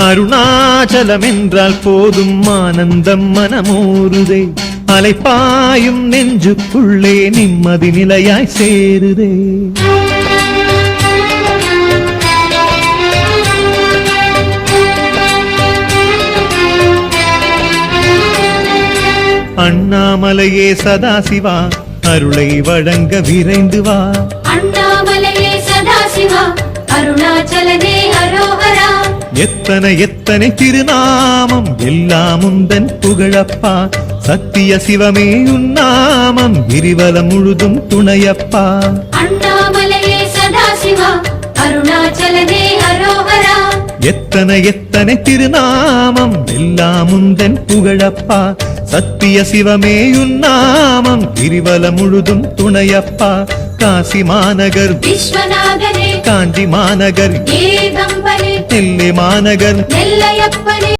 அருணாச்சலம் என்றால் போதும் ஆனந்தம் மனமூறுதே, அலைப்பாயும் நெஞ்சுக்குள்ளே நிம்மதி நிலையாய் சேருதே. அண்ணாமலையே சதாசிவா அருளை வழங்க விரைந்து வா. அண்ணாமலையே சதாசிவா அருணாச்சலனே அரோகரா. எத்தனை எத்தனை திருநாமம் எல்லாம் உந்தன் புகழப்பா, சத்திய சிவமே உன்னாமம் கிரிவலம் முழுதும் துணையப்பா. அண்ணாமலையே சதாசிவா அருணாச்சலனே அரோகரா. எத்தனை எத்தனை திருநாமம் எல்லாம் உந்தன் புகழப்பா, சத்திய சிவமே உன்னாமம் கிரிவலம் முழுதும் துணையப்பா. காசி மாநகர் விஸ்வநாதனே, காஞ்சி மாநகர் ஏகம்பனே, நெல்லை மாநகர் நெல்லையப்பனே.